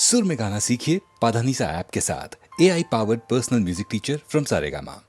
सुर में गाना सीखिए पाधानीसा ऐप के साथ। AI powered personal music teacher from Saregama.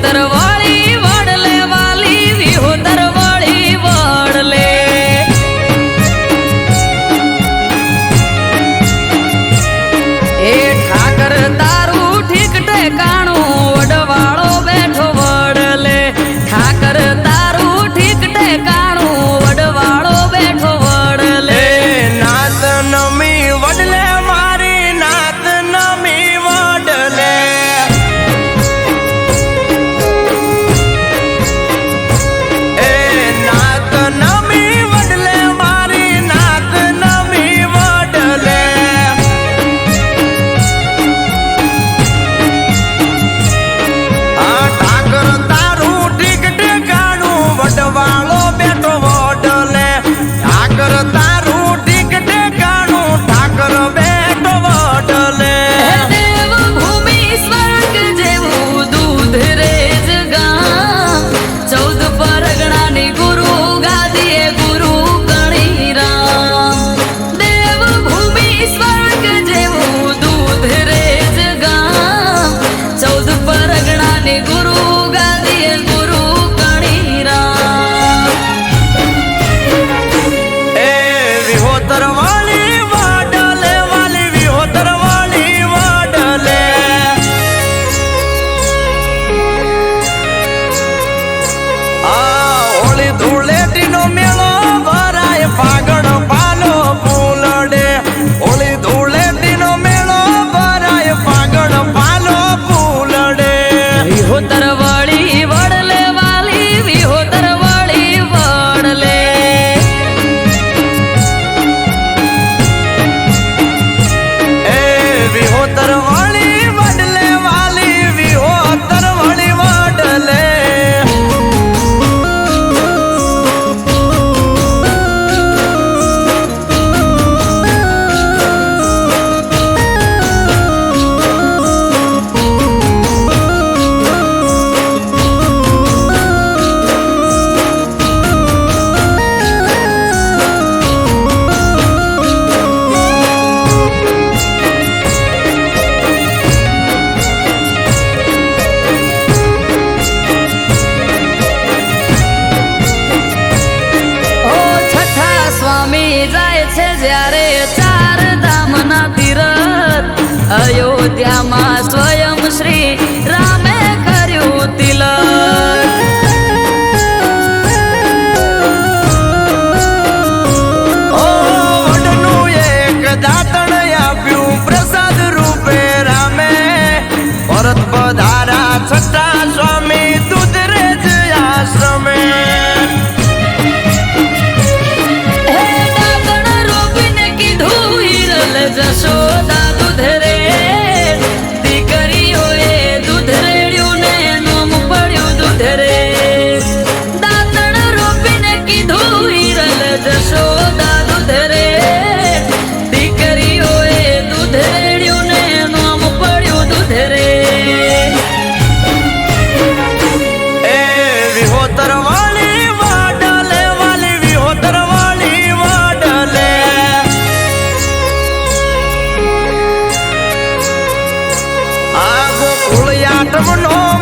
तरवाली वड़ले वाली विहो तरवाली वड़ले ए ठाकर तारू ठीक ठेकाणू वडवाळो बैठो वड़ले ठाकर तारू ठीक ठेकाणू वडवाळो बैठो वड़ले नात नमी वडले मारी नात नमी वडले अयोध्या में स्वयं श्री रामे कर्यु तिलक ओ वडनु एक दातण आप्यु प्रसाद रूपे रामे परत पधारा छठा स्वामी दुधरेज आश्रमे दातण रोपीने कीधु हिरल जशोदा दुधरे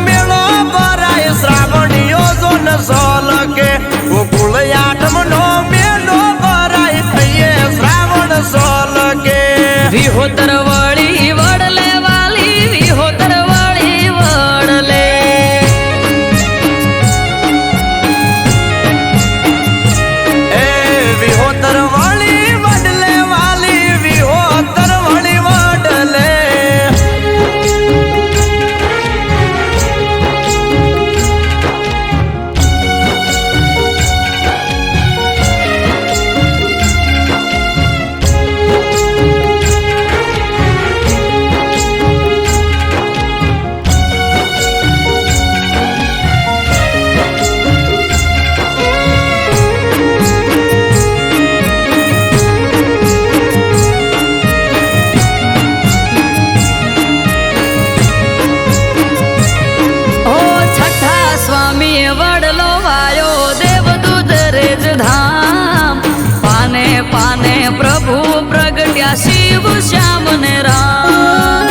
मेलो भराय श्रावणियो जो न सोलके गोकुल आठमनो मेलो भराय थये श्रावण सोलके विहो तरवाली वड़ले वाली विहो तरवाली वड़ले ए विहो तरवाली પાને પ્રભુ પ્રગટ્યા શિવ શ્યામ ને રામ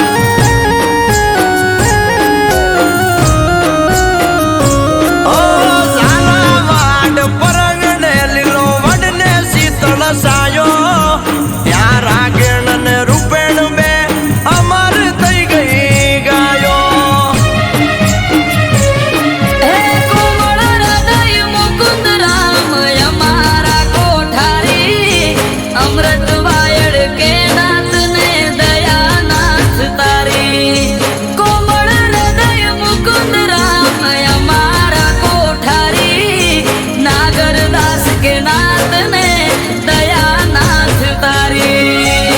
ઝાલાવાડ પરંગણે લીલો વડને શીતળ સાયો ત્યાં રાગેણ ને રૂપેણ બે અમર થઈ ગઈ ગાયો હે કોમળ હૃદય મુકુંદ રામ અમારા કોઠારી અમૃત વાયડ કે નાથ ને દયાનાથ તારી કોમળ હૃદય મુકુંદ રામ અમારા કોઠારી નાગરદાસ કે નાથ ને દયાનાથ તારી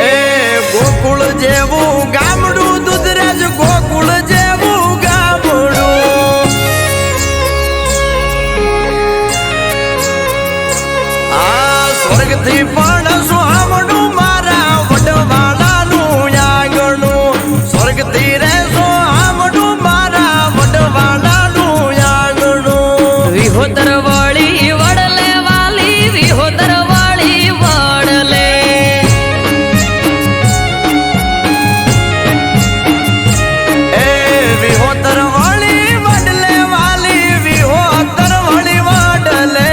એ ગોકુળ જેવું ગામડું દુધરેજ ગોકુળ જેવું ગામડું આ સ્વર્ગથી પણ સુહામણું મારા વડવાળાનું આંગણું સ્વર્ગથી રે સુહામણું મારા વડવાળાનું આંગણું વિહોતર વળી વડલે વાલી વિહોતર વળી વડલે એ વિહોતર વળી વડલે વાલી વિહોતર વળી વડલે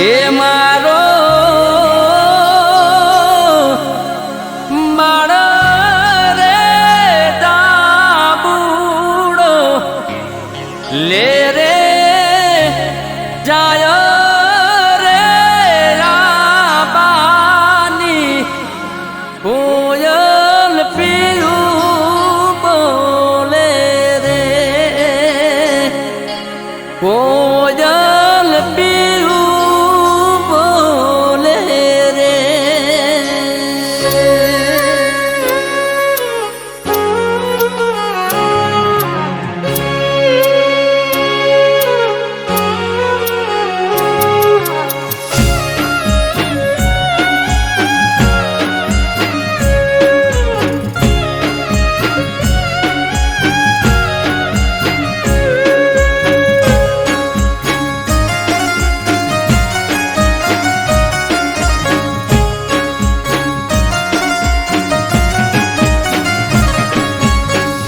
એ મારો બાળ રે દાબુડો લે રે જાય રે રાબાની કોયલ પીયું બોલે રે કોયલ પીયું બોલે રે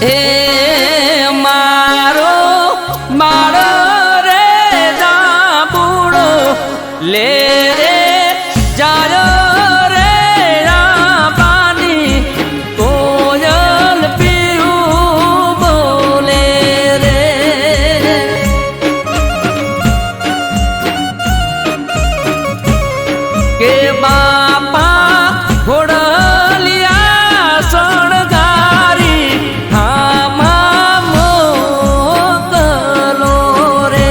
એ મારો મારો રે દાબુડો લે રે જાય રે રાબાની કોયલ પીયું બોલે રે કે બાપા ઘોડલિયા શણગારી આમાં મોકલો રે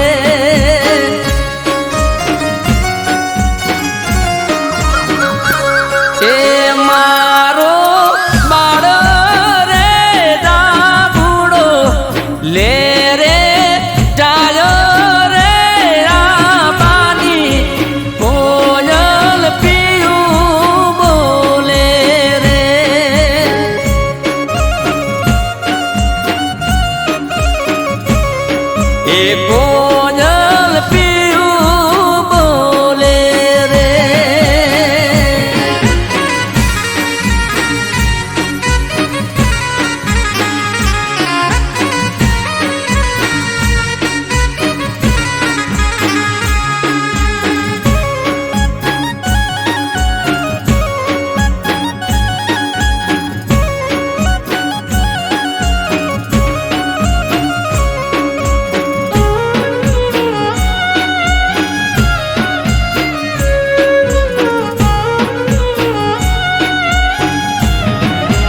એ મારો બાળ રે દાબુડો લે રે જાય રે રાબાની કોયલ પીયું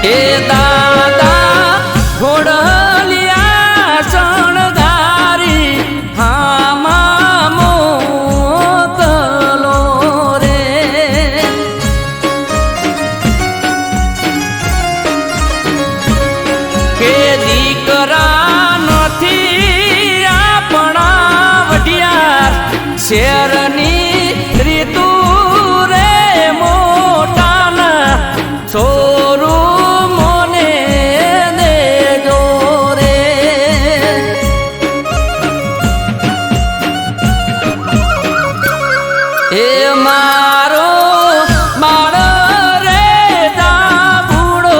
એ દાદા ઘોડલિયા શણગારી હામાં મોકલો રે કે દીકરા નથી આપણા વઢિયાર શેરની રીતુ રે મોટાના સોરું મોને દેજો રે એ મારો બાળ રે દાબુડો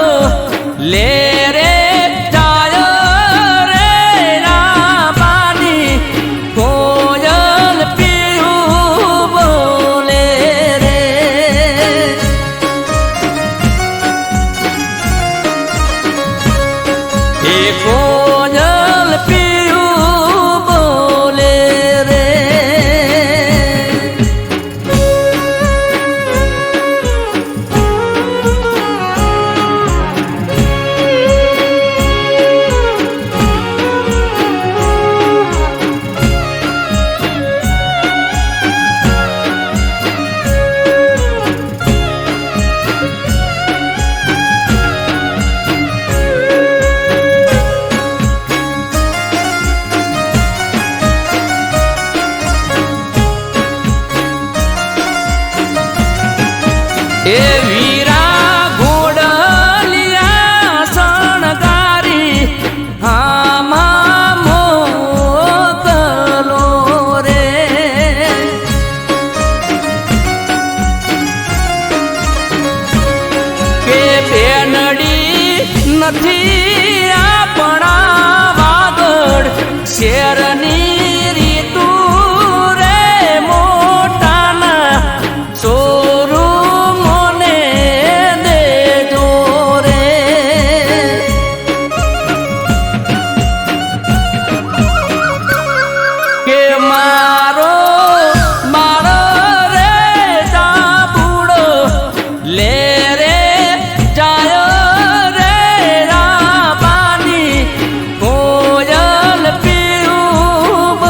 લે રે જાય રે રામાની કોયલ પીયું બોલે રે એ કોયલ પીયું બોલે રે એ વીરા ઘોડલિયા શણગારી હામાં મોકલો રે કે બેનડી નથી આપણા વાગડ શેરની રીતુ રે મોટાના સોરું મોને દેજો રે કે મારો મારો રે દાબુડો લે રે જાય રે રામાની કોયલ પીયું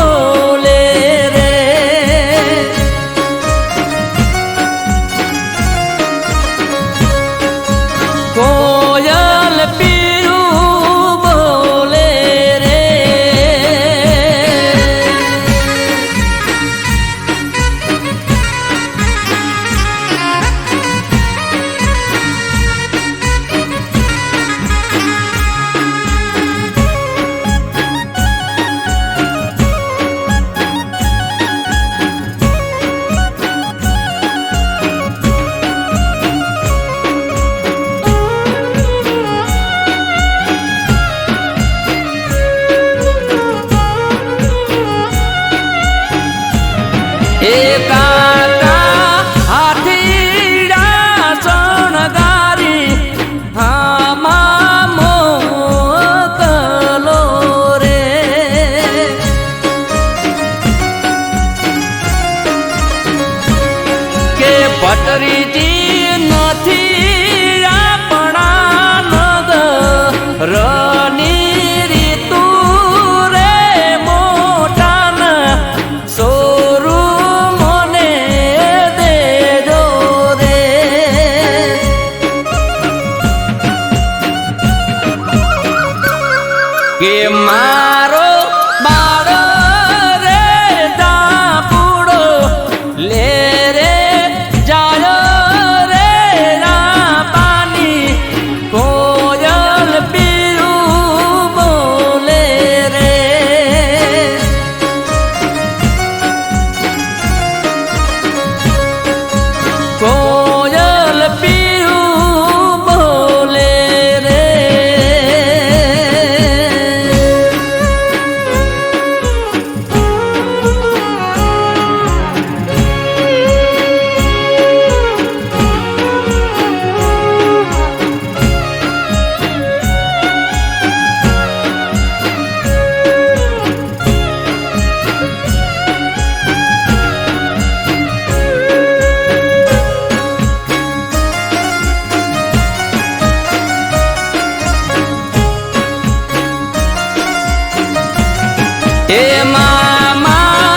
હે મામા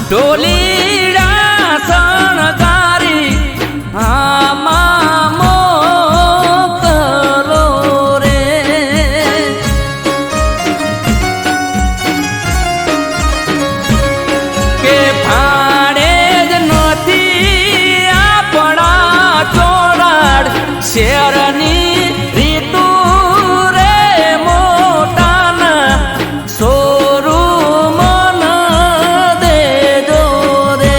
ઢોલીડા શણગારી આમાં મોકલો રે કે ભાડે જ નથી આપણા ચોડાડ શેરની રીતુ રે મોટાના શોરૂમ દેજો રે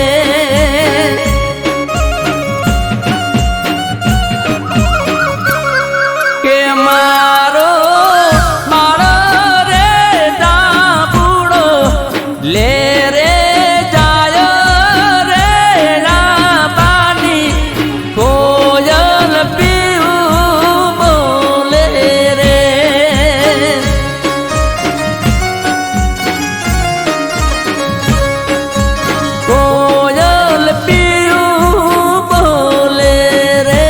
કે મારો મારો રે ડાબુડો લે રે જાય રે રાબાની કોયલ પીવું બોલે રે કોયલ પીવું બોલે રે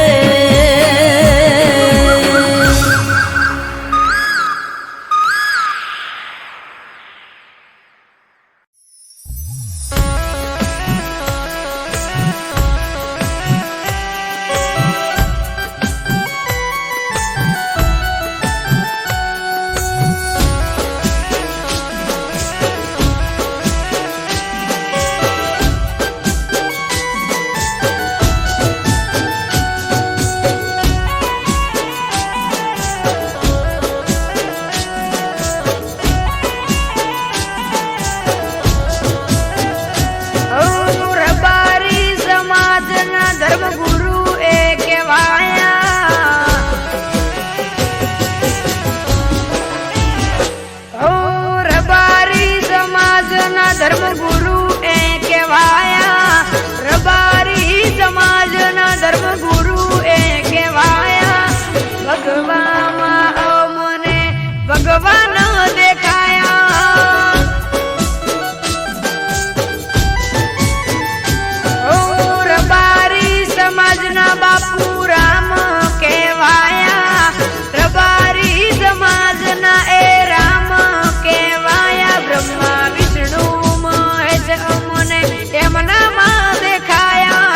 રબારી સમાજના ધર્મગુરુ એ કહેવાયા રબારી સમાજના ધર્મગુરુ એ કહેવાયા રબારી સમાજના ધર્મગુરુ એ કહેવાયા ભગવામાં અમને ભગવાન દેખાયા રબારી સમાજના બાપુ રામ કહેવાયા રબારી સમાજના એ રામ કહેવાયા બ્રહ્મા વિષ્ણુ મહેશ અમને એમનામાં દેખાયા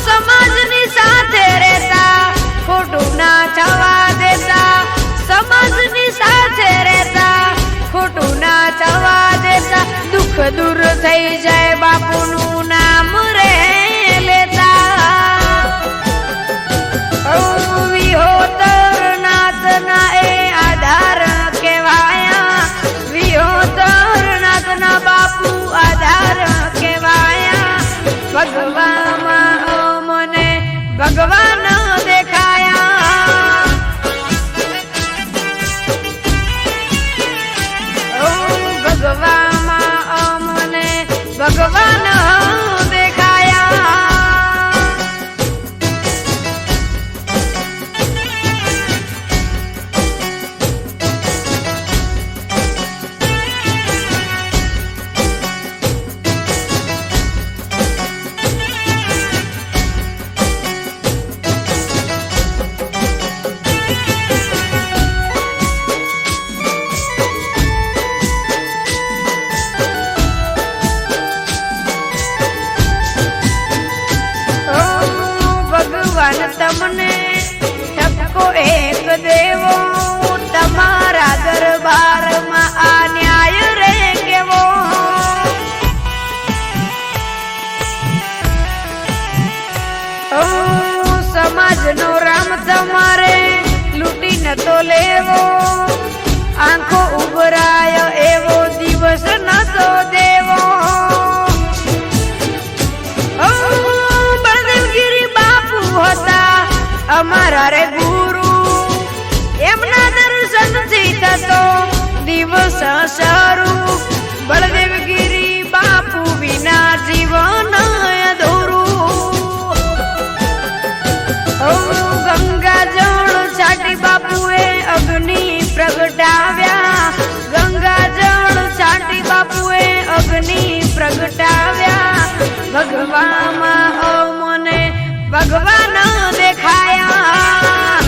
સમાજની સાથે રહેતા ખોટું ના થવા દેતા સમાજની સાથે રહેતા ખોટું ના થવા દેતા દુઃખ દૂર થઈ જાય બાપુનું નામ રે લેતા વિહોતર નાથના એ આધાર કહેવાયા વિહોતર નાથના બાપુ આધાર કહેવાયા ભગવામાં મને ભગવાન દેખાયા ભગવામાં અમને ભગવાન દેખાયા ભગવાન તમને ઠપકો એક દેવો તમારા દરબારમાં આ ન્યાય રે કેવો સમાજનો રામ તમારે લૂંટી નતો લેવો આંખો ઉભરાય એવો દિવસ નતો દેવો બળદેવગીરી બાપુ હતા અમારા રે ગુરુ એમના દર્શનથી થતો દિવસ શરૂ બળદેવગીરી બાપુ વિના જીવન અધૂરું ગંગા જળ છાટી બાપુએ અગ્નિ પ્રગટાવ્યા ગંગા જળ છાટી બાપુએ અગ્નિ પ્રગટાવ્યા ભગવામાં મને ભગવાન દેખાયા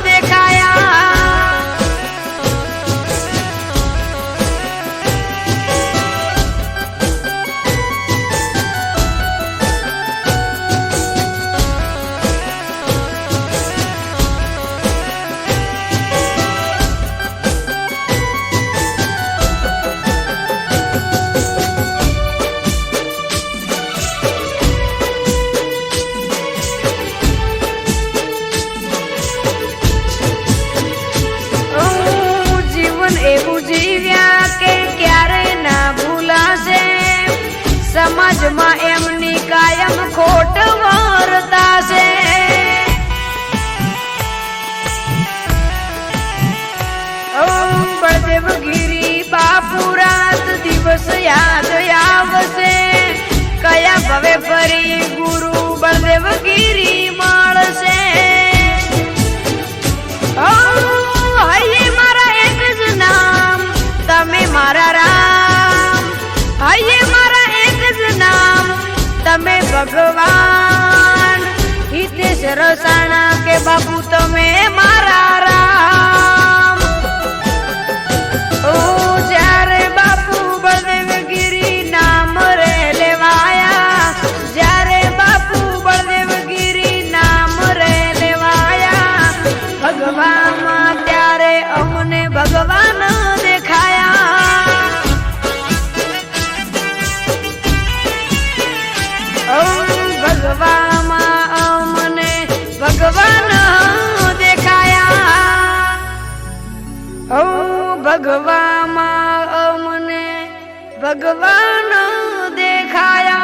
દેખાયા. જીવન એવું જીવ્યા કે ક્યારે ના ભૂલાશે. સમાજમાં એમની કાયમ ખોટ વર્તાશે. બળદેવગીરી બાપુ રાત દિવસ યાદ આવશે. કયા ભવે ફરી ગુરુ બળદેવગીરી મળશે. હૈયે મારા એક જ નામ, તમે મારા રામ. હૈયે મારા એક જ નામ, તમે ભગવાન. હિતેશ રસાણા કે બાપુ તમે મારા રામ. ઓ જ્યારે બાપુ બળદેવગીરી નામ રે લેવાયા. જ્યારે બાપુ બળદેવગીરી નામ રે લેવાયા. ભગવાનમાં ત્યારે અમને ભગવાન દેખાયા. ભગવામાં અમને ભગવાન દેખાયા. ભગવામાં અમને ભગવાન દેખાયા.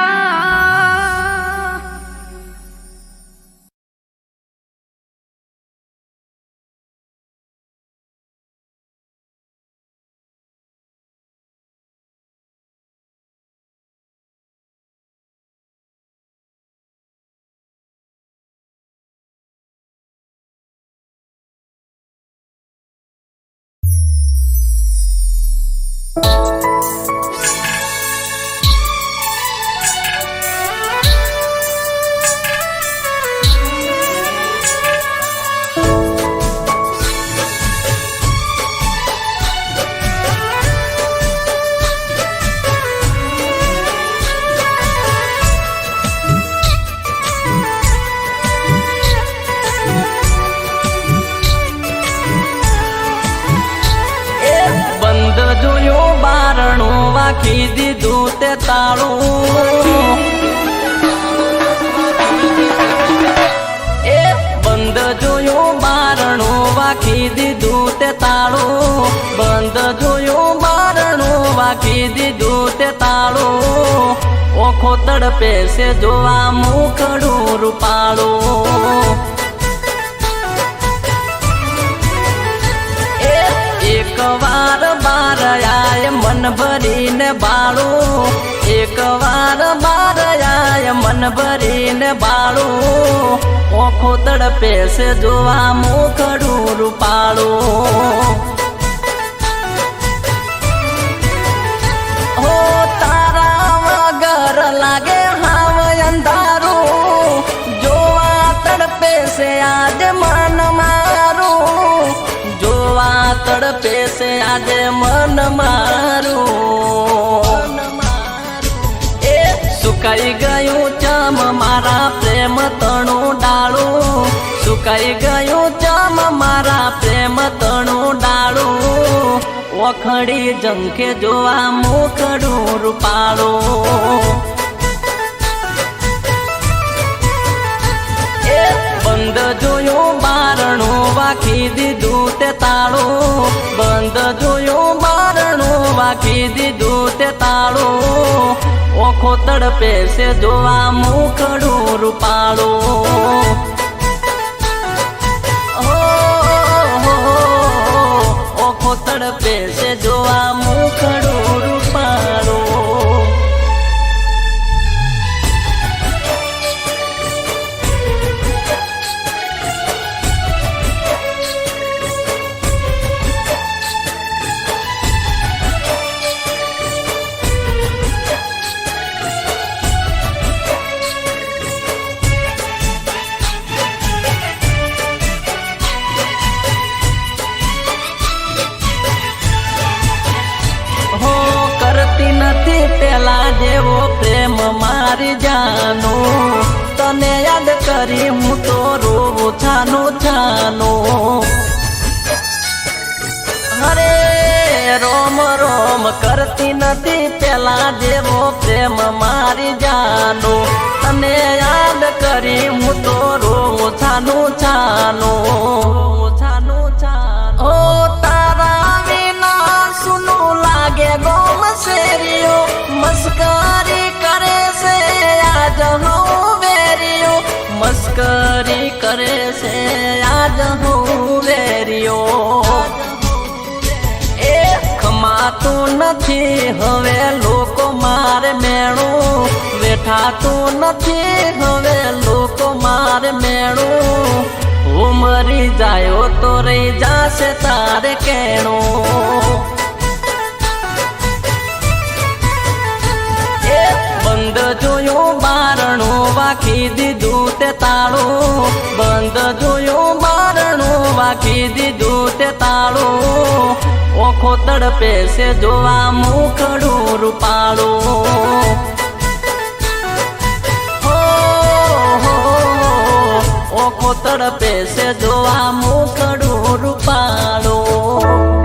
નાખી દીધું તે તાળું, એ બંધ જોયું બારણું વાખી દીધું તે તાળું, બંધ જોયું બારણું વાખી દીધું તે તાળું. ઓખો તડપે છે જોવા મુખડું રૂપાળું, એક વાર બાર આય મન ભરીને બાળું, એક વાર બાર આય મન ભરીને બાળું. ઓખો તડપે છે જોવા મુખડું રૂપાળું. હો તારા વગર લાગે હાવ અંધારું, જોવા તડપે છે આજે મન મારું, જોવા તડપે છે આજે મન મારું. એ સુકાઈ ગયું ચમ મારા પ્રેમ તણું ડાળું, સુકાઈ ગયું ચમ મારા પ્રેમ તણું ડાળું. ઓખડી ઝંખે જોવા મુખડું રૂપાળું, બંધ જોયું બારણું વાખી દીધું તે તાળું, બંધ જોયું બારણું વાખી દીધું તે તાળું. ઓખો તડપે છે જોવા મુખડું રૂપાળું. ઓખો તડપે છે જોવા મુખડું રૂપાળું. મારી જાનો તને યાદ કરી હું તો રોવું છાનો છાનો અરે રોમ રોમ કરતી નથી પેલા જેવો પ્રેમ મારી જાનો તને યાદ કરી હું તો રોવું છાનો છાનો છાનો છાનો ઓ તારા વિના સુનું લાગે ગોમ શેરીઓ મસ્કરી કરે છે આજ હું વેરીઓ મસ્કરી કરે છે આજ હું વેરીઓ એ ખમાતું નથી હવે લોકો મારે મેણું વેઠાતું નથી હવે લોકો મારે મેણું હું મરી જાયો તો રહી જાશે તારે કેણું બંધ જોયું બારણું વાખી દીધું તે તાળું બંધ જોયું બારણું વાખી દીધું તે તાળું ઓખો તડપે છે જોવા મુખડું રૂપાળું ઓખો તડપે છે જોવા મુખડું રૂપાળું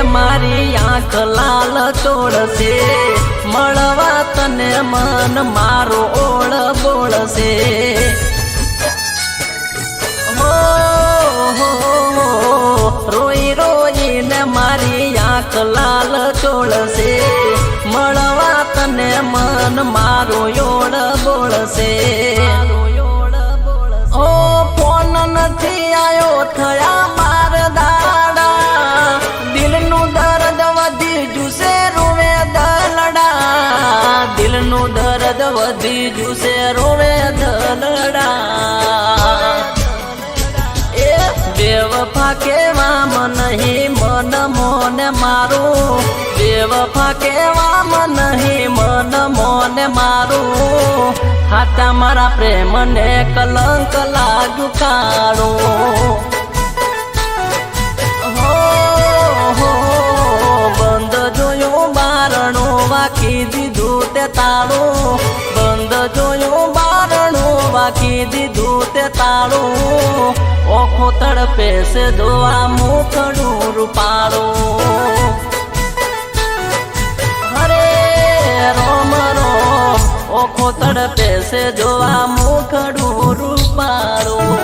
મારી આંખ લાલ તોડશે મળવા તને મન મારો ઓળ બોળશે રોઈ રોઈને મારી આંખ લાલ તોડશે મળવા તને મન મારો ઓળ બોળશે ઓ ફોન નથી આયો થયા માર દાડા દિલનું દર્દ વધી જુસે રોવે દલડા દિલનું દર્દ વધી જુસે રોવે દલડા એ બેવફા કેવા નહીં મન મોને મારું બેવફા કેવા નહીં મન મોને મારું હાટા મારા પ્રેમને કલંક લાગ્યું કાળું બંધ જોયું બારણું વાખી દીધું તે તાળું બંધ જોયું બારણું વાખી દીધું તે તાળું ઓખો તડપે છે જોવા મુખડું રૂપાળું હરે રોમ રોમ ઓખો તડપે છે જોવા મુખડું રૂપાળું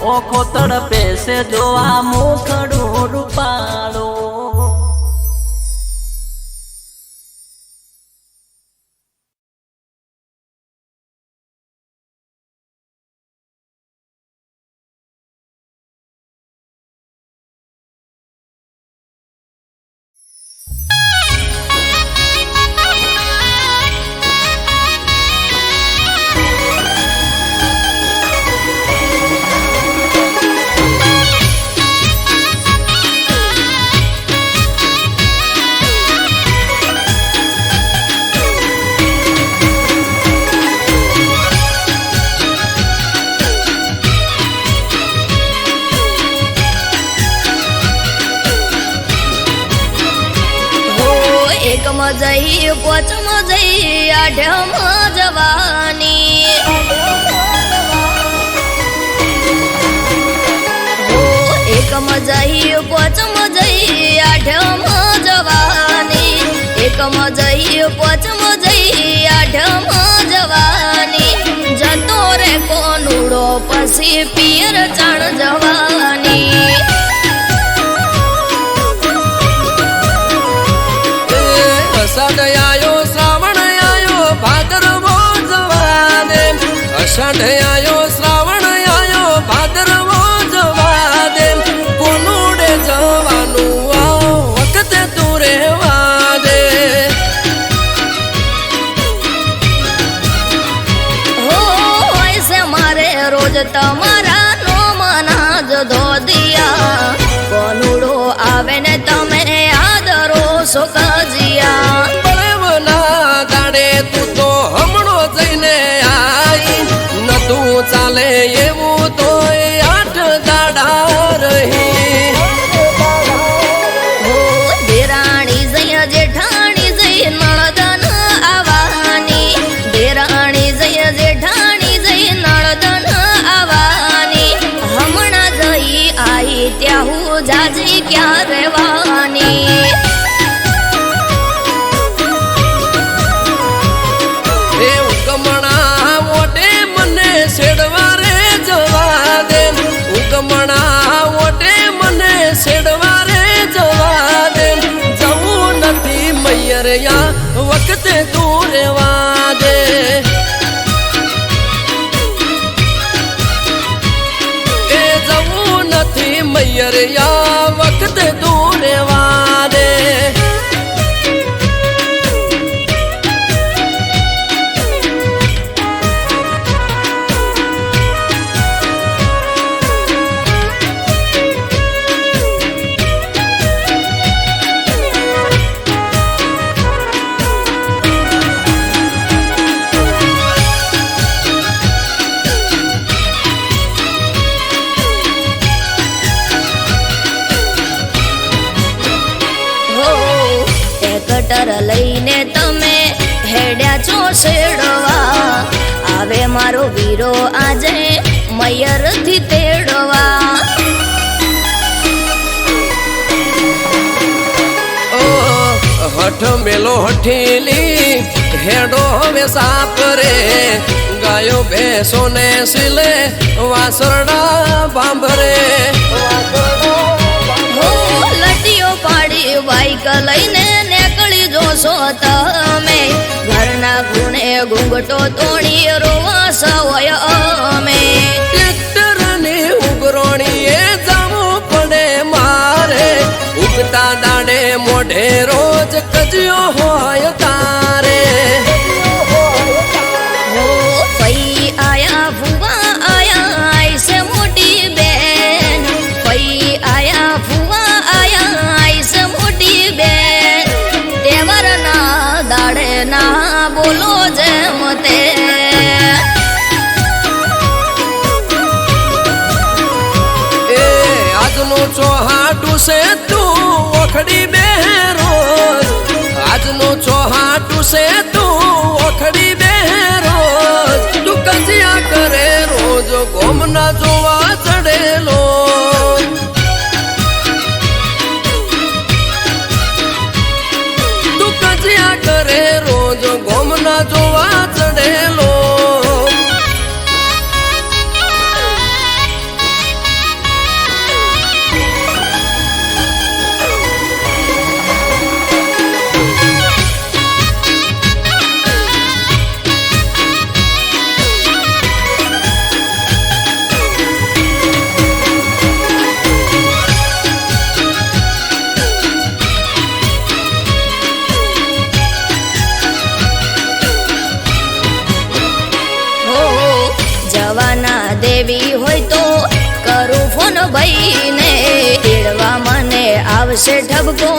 ઓખો તડપે છે જોવા મુખડું રૂપાળું જઈ પોચમ જઈ આઢમ જવાની એકમ જઈ પોચમ જઈ આઢમ જવાની એકમ જઈ પોચમ જઈ આઢમ જવાની જતો રે કોનુડો પછી પિયર ચાણ જવાની અષાઢ આયો શ્રાવણ આયો ભાદરવો જવાને અષાઢ આયો શ્રાવણ આયો ભાદરવો જવાને કોનુડે જવાનું આ વખતે તું રેવા દે રોજ તમારા નો મના જ ધોદિયા કોનુડો આવે ને તમે આદરો સોકજિયા બળવના દાડે તું તો હમણો જઈને આઈ નતું ચાલે એવું તો 8 દાડા રહી હો દેરાણી જય જેઠાણી જય નળદન આવવાની દેરાણી જય જેઠાણી જય નળદન આવવાની હમણાં જઈ આઈ ત્યાં હું જાજી ક્યાં રહેવાની એ ઉગમણા મોટે મને છેડવા રે જવા દે ઉગમણા મોટે મને છેડવા રે જવા દે જવું નથી મૈયરિયા વખતે તું રેવા દે એ જવું નથી મૈયરિયા વખતે તું રેવા દે કટર લઈને તમે હેડ્યા છો શેડવા આવે મારો વીરો આજે મયરથી તેડવા હઠ મેલો હઠીલી હેડો હવે સાપ રે ગાયો બેસો ને સિલે વાસરડા બાંભરે હો લટીઓ પાડી બાઈક લઈને નીકળી જોશો તમે ઘરના ખૂણે ઘૂંઘટો તોડી રોવા સવય અમે ટ્રેક્ટરની ઉગરોણીએ જવું પડે મારે ઉગતા દાડે મોઢે રોજ કજ્યો હોય તારે હો પઈ આયા ભુવા આયા આઈસે મોટી બેન પઈ આયા ભુવા આયા આઈસે મોટી બેન તેવરના દાડે ના બોલો જેમ તે એ આજનું ચોહાટું છે તું ઓખડી બે રોજ આજનું ચોહાટું છે તું ઓખડી બે રોજ તું કજિયા કરે રોજ ગોમના જોવા ચડેલો તું કજિયા કરે રોજ ગોમના જોવા ચડેલો જવાના દેવી હોય તો કરું ફોન ભાઈને તેડવા મને આવશે ઠબકો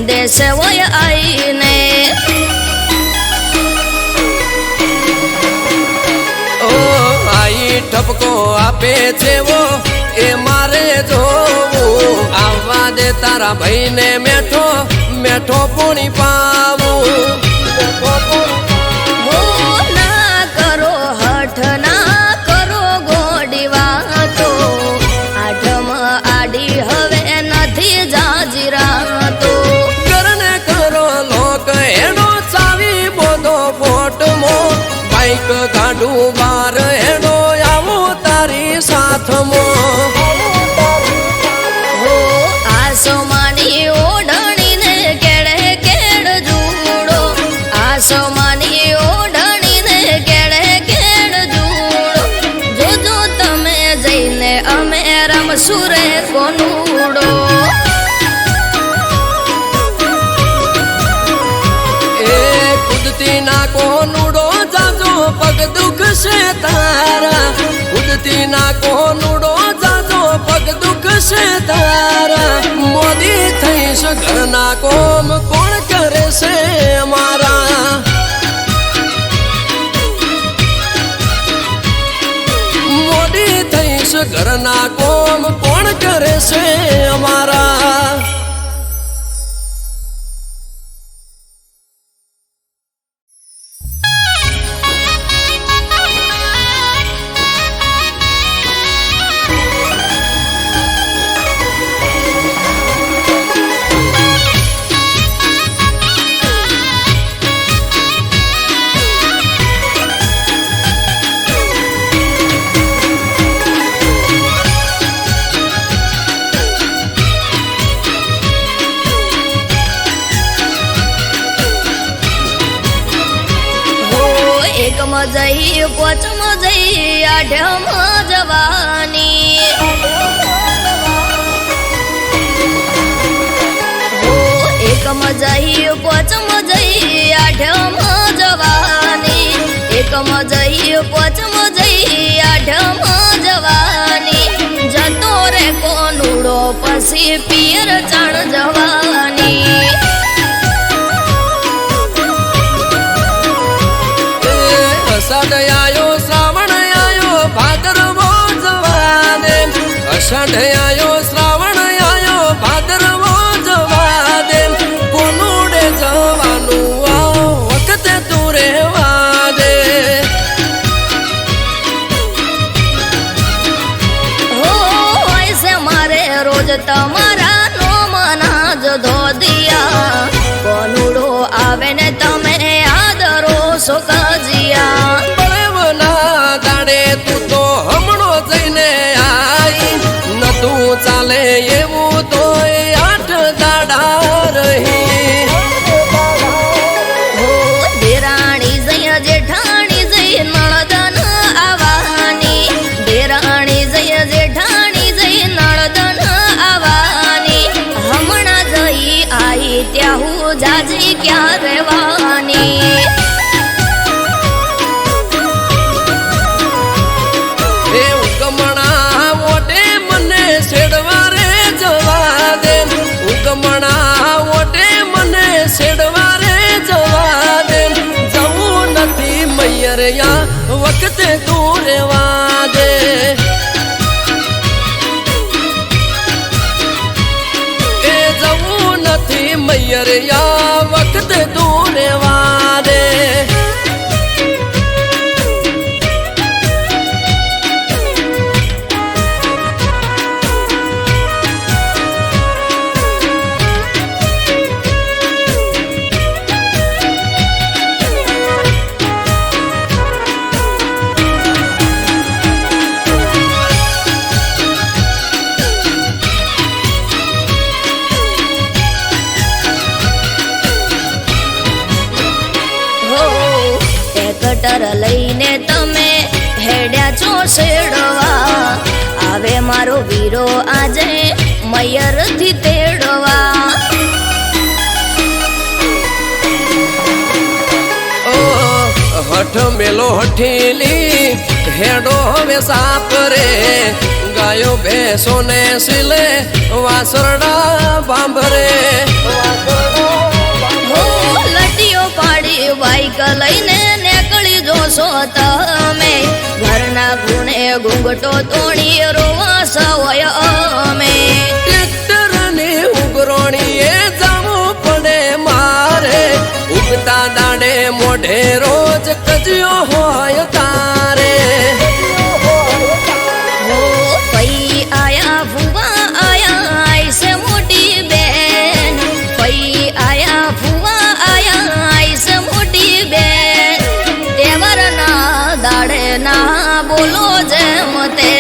દેશે હોય આઈને ઓ આઈ ઠપકો આપે છે વો એ મારે જોવું આવવા દે તારા ભાઈને મેઠો મેઠો પૂણી પાવું હો ના કરો હઠ ના કરો ગોડી વાતો આઠમ આડી હવે નથી જાજીરાતો કરને કરો લોક એનો ચાવી બોધો ફોટમો બાઈક કાઢું બાર એનો આવું તારી સાથમો હો આસમાની ઓઢણીને કેળે કેળ જુડો આસમાની ઓઢણીને કેળે કેળ જુડો જોજો તમે જઈને અમે રમશું રે કોનુડો એ કુદતી ના કોનુડો જાજો પગ દુખશે તારા કાઢતી ના કોનુડો જાજો પગ દુખશે તારા મોદી થઈશ ઘરના કોમ કોણ કરે છે અમારા મોદી થઈશ ઘરના કોમ કોણ કરે છે અમારા જઈ પોચમાં જઈ આઢમાં જવાની એકમાં જઈ પોચમાં જઈ આઢમાં જવાની એકમાં જઈ પોચમાં જઈ આઢમાં જવાની જતો રે કોનુડો પછી પિયર ચાણ જવાની અષાઢ આયો શ્રાવણ આયો ભાદરવો જવાને અષાઢ આયો શ્રાવણ આયો ભાદરવો જવાને કોનુડે જવાનું આ વખતે તું રહેવા દે હોય છે મારે રોજ તમારા નોમના જ ધોદિયા કોનુડો આવે ને તમે આદરો સુખજિયા બળવના દાડે તું તો હમણો જઈને આઈ નતું ચાલે એવું તો 8 દાડા રહી દેરાણી જય જેઠાણી જય નળદન આવવાની દેરાણી જય જેઠાણી જય નળદન આવવાની હમણાં જઈ આઈ ત્યાં હું જાજી ક્યાં રહેવાની વખતે તું રહેવા દે એ જવું નથી મૈયરિયા વખતે તું રહેવા દે કટર લઈને તમે હેડ્યા છો શેડવા આવે મારો વીરો આજે મયર થી તેડવા હઠ મેલો હઠીલી હેડો હવે સાપ રે ગાયો ભેંસો ને સિલે વાસરડા બાંભરે લટીઓ પાડી બાઈક લઈને નીકળી જોશો તમે ઘરના ગુણે ઘૂંઘટો તોડી રોવા સવય અમે ટ્રેક્ટર ને ઉગરોણીએ જવું પડે મારે ઉગતા દાડે મોઢે રોજ કજ્યો હોય તારે પઈ આયા ફુવા આયા આઈસે મોટી બેન પઈ આયા ફુવા આયા આઈસે મોટી બેન તેવરના દાડે ના બોલો જેમ તે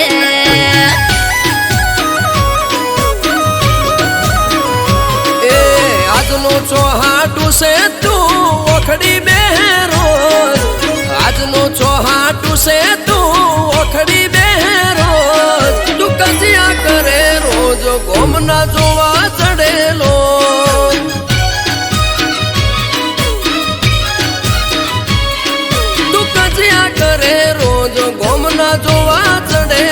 એ આજનો ચોહાટું છે તું ઓખડી બેરો આજનો ચોહાટું છે તું ઓખડી બેરો તું કજિયા કરે રોજ ગોમના જોવા ચડેલો તું કજિયા કરે રોજ ગોમના જોવા ચડે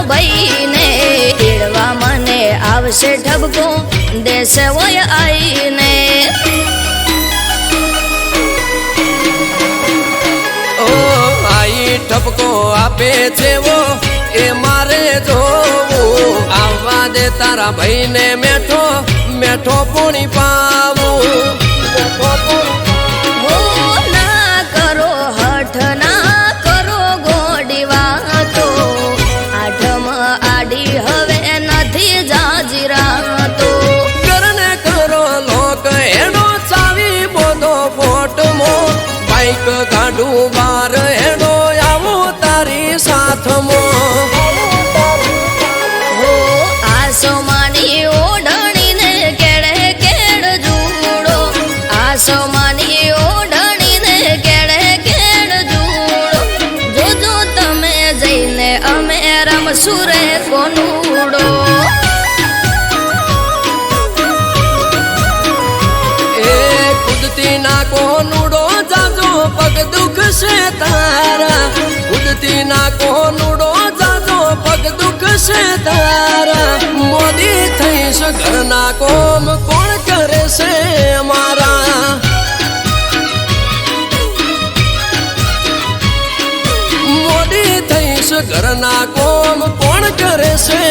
ભાઈને તેડવા મને આવશે ઠપકો દેશે હોય આઈને ઓ આઈ ઠપકો આપે છે વો એ મારે જોવું આવવા દે તારા ભાઈને મેઠો મેઠો પૂણી પાવું હો ના કરો હઠ ના કરો ગોડી વાતો આઠમ આડી હવે નથી જાજીરાતો કરને કરો લોક એનો ચાવી બોધો ફોટમો બાઈક ગાડું બાર એનો આવો તારી સાથમો હો આસમાની ઓઢણીને કેડે કેડ જુડો આસમાની ઓઢણીને કેડે કેડ જુડો જોજો તમે જઈને અમે રમશું રે કોનુડો એ કુદતી ના કોનુડો જાજો પગ દુખશે તારા કુદતી ના કોનુડો જાજો પગ દુખશે તારા મોદી થઈશ ઘરના કોમ કોણ કરે છે મારા મોદી થઈશ ઘરના કોમ કોણ કરે છે